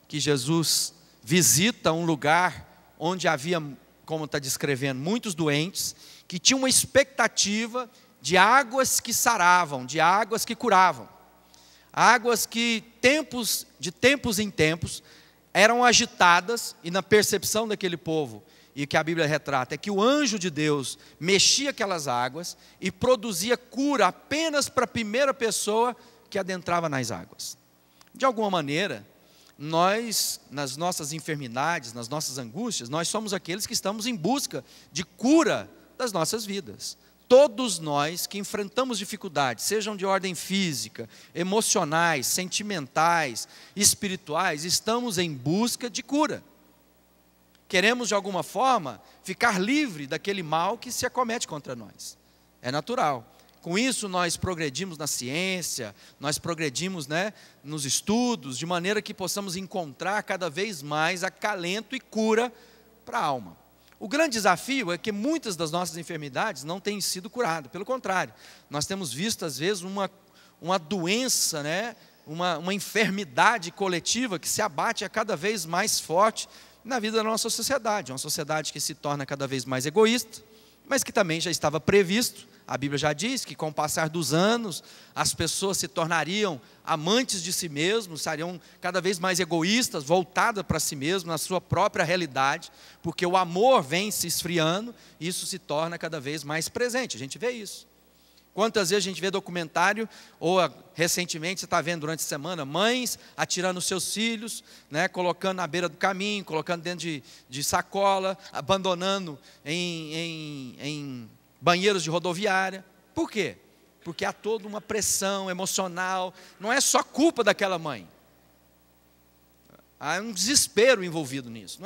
que Jesus visita um lugar onde havia, como está descrevendo, muitos doentes, que tinham uma expectativa de águas que saravam, de águas que curavam. Águas que, de tempos em tempos, eram agitadas, e na percepção daquele povo, e que a Bíblia retrata, é que o anjo de Deus mexia aquelas águas e produzia cura apenas para a primeira pessoa que adentrava nas águas. De alguma maneira, nós, nas nossas enfermidades, nas nossas angústias, nós somos aqueles que estamos em busca de cura das nossas vidas. Todos nós que enfrentamos dificuldades, sejam de ordem física, emocionais, sentimentais, espirituais, estamos em busca de cura. Queremos, de alguma forma, ficar livre daquele mal que se acomete contra nós. É natural. Com isso, nós progredimos na ciência, nós progredimos, nos estudos, de maneira que possamos encontrar cada vez mais acalento e cura para a alma. O grande desafio é que muitas das nossas enfermidades não têm sido curadas. Pelo contrário, nós temos visto, às vezes, uma doença, uma enfermidade coletiva que se abate a cada vez mais forte na vida da nossa sociedade. Uma sociedade que se torna cada vez mais egoísta, mas que também já estava previsto. A Bíblia já diz que com o passar dos anos, as pessoas se tornariam amantes de si mesmos, seriam cada vez mais egoístas, voltadas para si mesmos, na sua própria realidade, porque o amor vem se esfriando, e isso se torna cada vez mais presente. A gente vê isso. Quantas vezes a gente vê documentário, ou recentemente você está vendo durante a semana, mães atirando seus filhos, colocando na beira do caminho, colocando dentro de sacola, abandonando em banheiros de rodoviária. Por quê? Porque há toda uma pressão emocional, não é só culpa daquela mãe. Há um desespero envolvido nisso.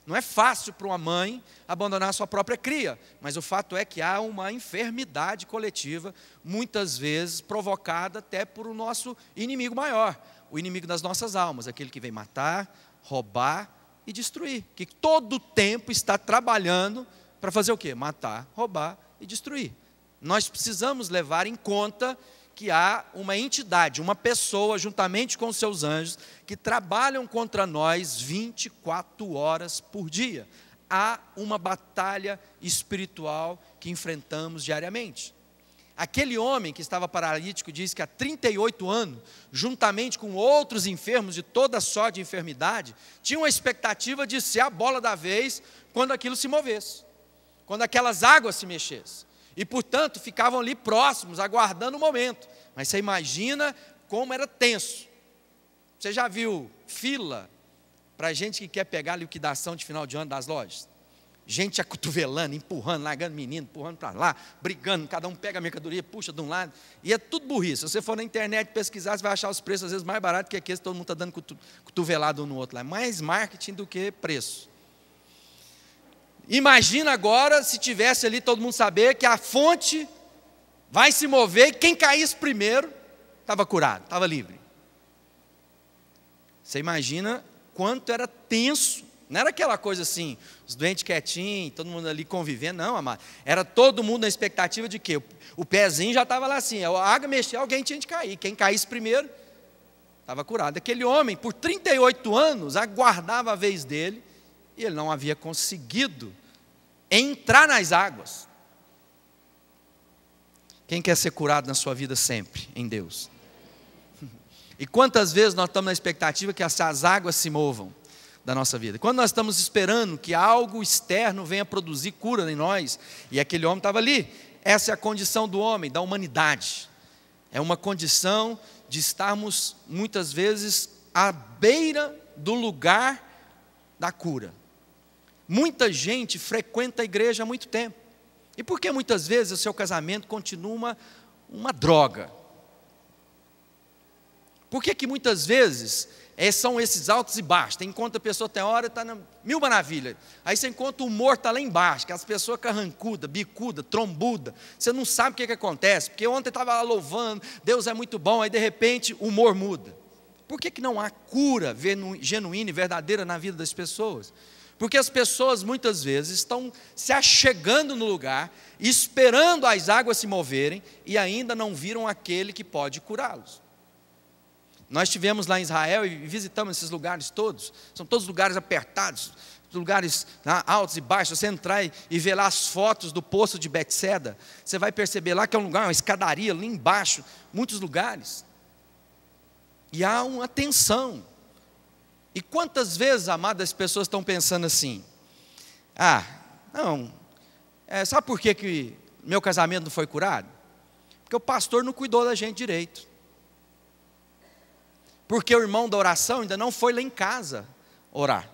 Não é fácil para uma mãe abandonar a sua própria cria, mas o fato é que há uma enfermidade coletiva, muitas vezes provocada até por o nosso inimigo maior, o inimigo das nossas almas, aquele que vem matar, roubar e destruir, que todo o tempo está trabalhando para fazer o quê? Matar, roubar e destruir. Nós precisamos levar em conta que há uma entidade, uma pessoa, juntamente com os seus anjos, que trabalham contra nós 24 horas por dia. Há uma batalha espiritual que enfrentamos diariamente. Aquele homem que estava paralítico diz que há 38 anos, juntamente com outros enfermos de toda sorte de enfermidade, tinha uma expectativa de ser a bola da vez quando aquilo se movesse, quando aquelas águas se mexessem. E, portanto, ficavam ali próximos, aguardando o momento. Mas você imagina como era tenso. Você já viu fila para gente que quer pegar a liquidação de final de ano das lojas? Gente acotovelando, empurrando, largando menino, empurrando para lá, brigando, cada um pega a mercadoria, puxa de um lado. E é tudo burrice. Se você for na internet pesquisar, você vai achar os preços às vezes mais baratos que aqueles que todo mundo está dando cotovelado um no outro lá. É mais marketing do que preço. Imagina agora se tivesse ali todo mundo saber que a fonte vai se mover e quem caísse primeiro estava curado, estava livre. Você imagina quanto era tenso. Não era aquela coisa assim, os doentes quietinhos, todo mundo ali convivendo, não, amado. Era todo mundo na expectativa de quê? O pezinho já estava lá assim, a água mexia, alguém tinha de cair. Quem caísse primeiro estava curado. Aquele homem, por 38 anos, aguardava a vez dele, e ele não havia conseguido entrar nas águas. Quem quer ser curado na sua vida sempre? Em Deus. E quantas vezes nós estamos na expectativa que essas águas se movam da nossa vida? Quando nós estamos esperando que algo externo venha produzir cura em nós, e aquele homem estava ali. Essa é a condição do homem, da humanidade. É uma condição de estarmos, muitas vezes, à beira do lugar da cura. Muita gente frequenta a igreja há muito tempo. E por que muitas vezes o seu casamento continua uma droga? Por que muitas vezes são esses altos e baixos? Tem encontra a pessoa, tem hora, está na mil maravilhas. Aí você encontra o humor, está lá embaixo, que as pessoas carrancuda, bicuda, trombuda. Você não sabe o que acontece, porque ontem estava lá louvando, Deus é muito bom, aí de repente o humor muda. Por que não há cura genuína e verdadeira na vida das pessoas? Porque as pessoas muitas vezes estão se achegando no lugar, esperando as águas se moverem, e ainda não viram aquele que pode curá-los. Nós estivemos lá em Israel e visitamos esses lugares todos. São todos lugares apertados, lugares altos e baixos. Você entrar e ver lá as fotos do poço de Betseda, você vai perceber lá que é um lugar, uma escadaria ali embaixo, muitos lugares. E há uma tensão. E quantas vezes, amadas, as pessoas estão pensando assim: sabe por que meu casamento não foi curado? Porque o pastor não cuidou da gente direito. Porque o irmão da oração ainda não foi lá em casa orar.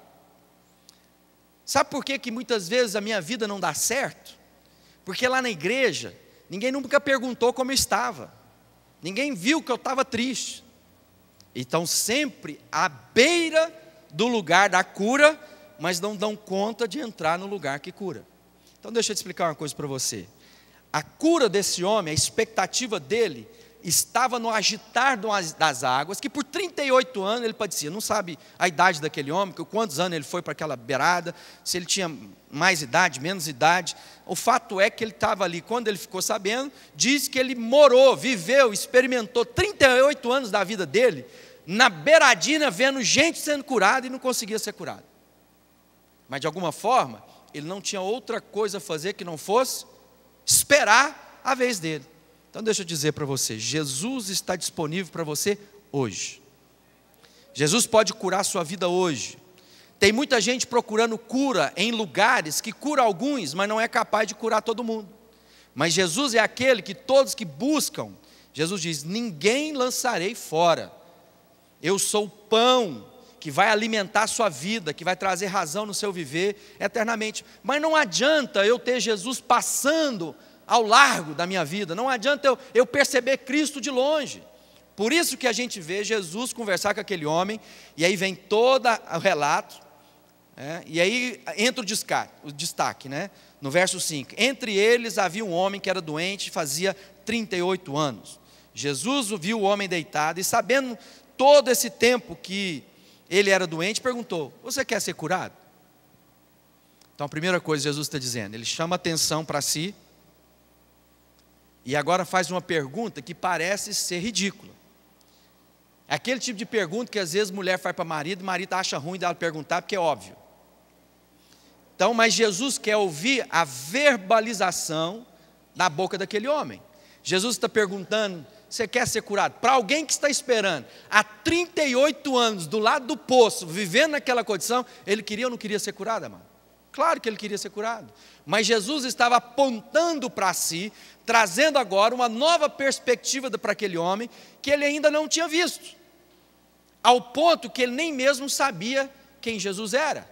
Sabe por que muitas vezes a minha vida não dá certo? Porque lá na igreja, ninguém nunca perguntou como eu estava. Ninguém viu que eu estava triste. Então sempre à beira do lugar da cura, mas não dão conta de entrar no lugar que cura. Então deixa eu te explicar uma coisa para você. A cura desse homem, a expectativa dele, estava no agitar das águas, que por 38 anos ele padecia. Não sabe a idade daquele homem, quantos anos ele foi para aquela beirada, se ele tinha mais idade, menos idade. O fato é que ele estava ali. Quando ele ficou sabendo, diz que ele morou, viveu, experimentou 38 anos da vida dele, na beiradinha, vendo gente sendo curada e não conseguia ser curado. Mas de alguma forma, ele não tinha outra coisa a fazer que não fosse esperar a vez dele. Então deixa eu dizer para você, Jesus está disponível para você hoje. Jesus pode curar a sua vida hoje. Tem muita gente procurando cura em lugares que cura alguns, mas não é capaz de curar todo mundo. Mas Jesus é aquele que todos que buscam, Jesus diz: ninguém lançarei fora. Eu sou o pão que vai alimentar a sua vida, que vai trazer razão no seu viver eternamente. Mas não adianta eu ter Jesus passando ao largo da minha vida, não adianta eu perceber Cristo de longe. Por isso que a gente vê Jesus conversar com aquele homem, e aí vem todo o relato, e aí entra o destaque, no verso 5, entre eles havia um homem que era doente, fazia 38 anos, Jesus viu o homem deitado, e sabendo todo esse tempo que ele era doente, perguntou: você quer ser curado? Então a primeira coisa Jesus está dizendo, ele chama atenção para si, e agora faz uma pergunta que parece ser ridícula. É aquele tipo de pergunta que às vezes mulher faz para marido, e o marido acha ruim dela perguntar, porque é óbvio. Então, mas Jesus quer ouvir a verbalização da boca daquele homem. Jesus está perguntando: você quer ser curado? Para alguém que está esperando há 38 anos do lado do poço, vivendo naquela condição, ele queria ou não queria ser curado, amado? Claro que ele queria ser curado, mas Jesus estava apontando para si, trazendo agora uma nova perspectiva para aquele homem, que ele ainda não tinha visto, ao ponto que ele nem mesmo sabia quem Jesus era,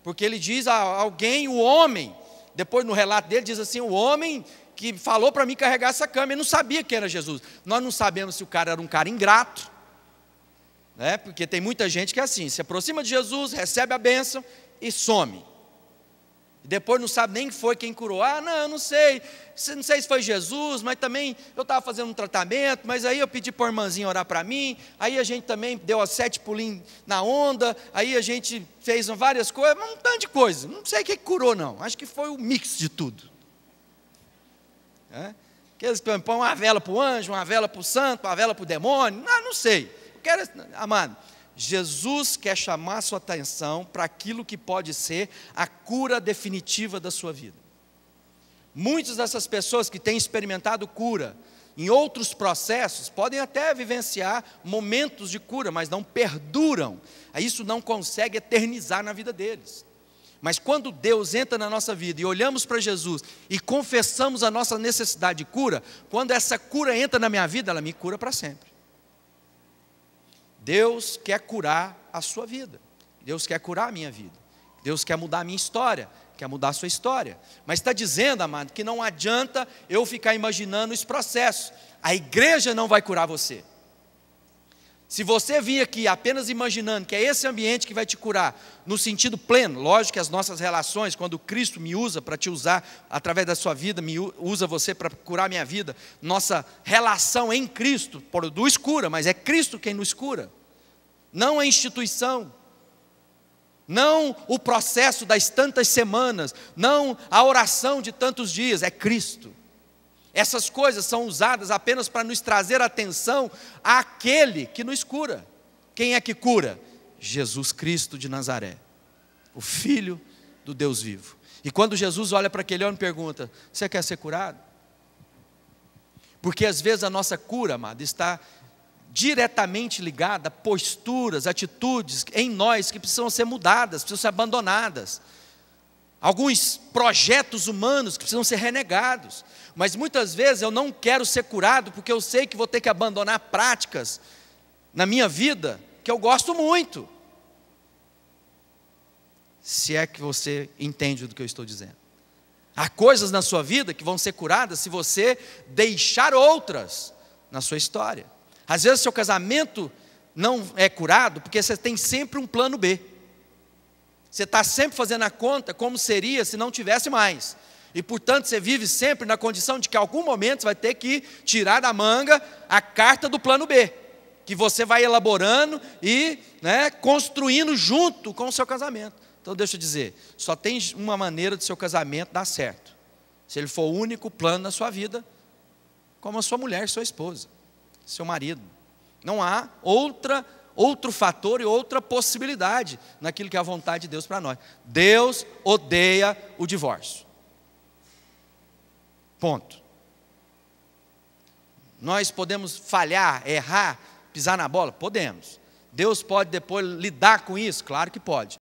porque ele diz a alguém, o homem, depois no relato dele diz assim: o homem que falou para mim carregar essa cama, ele não sabia quem era Jesus. Nós não sabemos se o cara era um cara ingrato, porque tem muita gente que é assim, se aproxima de Jesus, recebe a bênção e some. Depois não sabe nem foi quem curou. Não sei se foi Jesus, mas também eu estava fazendo um tratamento, mas aí eu pedi para a irmãzinha orar para mim, aí a gente também deu 7 pulinhos na onda, aí a gente fez várias coisas, um tanto de coisa, não sei quem curou não, acho que foi o mix de tudo. Aqueles que põem uma vela para o anjo, uma vela para o santo, uma vela para o demônio, não sei, amado, Jesus quer chamar a sua atenção para aquilo que pode ser a cura definitiva da sua vida. Muitas dessas pessoas que têm experimentado cura em outros processos, podem até vivenciar momentos de cura, mas não perduram, isso não consegue eternizar na vida deles. Mas quando Deus entra na nossa vida e olhamos para Jesus e confessamos a nossa necessidade de cura, quando essa cura entra na minha vida, ela me cura para sempre. Deus quer curar a sua vida, Deus quer curar a minha vida, Deus quer mudar a minha história, quer mudar a sua história, mas está dizendo, amado, que não adianta eu ficar imaginando esse processo, a igreja não vai curar você. Se você vir aqui apenas imaginando que é esse ambiente que vai te curar, no sentido pleno, lógico que as nossas relações, quando Cristo me usa para te usar, através da sua vida, usa você para curar a minha vida, nossa relação em Cristo produz cura, mas é Cristo quem nos cura, não a instituição, não o processo das tantas semanas, não a oração de tantos dias, é Cristo. Essas coisas são usadas apenas para nos trazer atenção àquele que nos cura. Quem é que cura? Jesus Cristo de Nazaré, o Filho do Deus vivo. E quando Jesus olha para aquele homem e pergunta: você quer ser curado? Porque às vezes a nossa cura, amado, está diretamente ligada a posturas, atitudes em nós que precisam ser mudadas, precisam ser abandonadas. Alguns projetos humanos que precisam ser renegados. Mas muitas vezes eu não quero ser curado porque eu sei que vou ter que abandonar práticas na minha vida que eu gosto muito. Se é que você entende do que eu estou dizendo. Há coisas na sua vida que vão ser curadas se você deixar outras na sua história. Às vezes seu casamento não é curado porque você tem sempre um plano B. Você está sempre fazendo a conta como seria se não tivesse mais. E portanto você vive sempre na condição de que em algum momento você vai ter que tirar da manga a carta do plano B, que você vai elaborando e construindo junto com o seu casamento. Então deixa eu dizer, só tem uma maneira de seu casamento dar certo. Se ele for o único plano na sua vida, como a sua mulher, sua esposa, seu marido. Não há outro fator e outra possibilidade naquilo que é a vontade de Deus para nós. Deus odeia o divórcio. Ponto. Nós podemos falhar, errar, pisar na bola? Podemos. Deus pode depois lidar com isso? Claro que pode.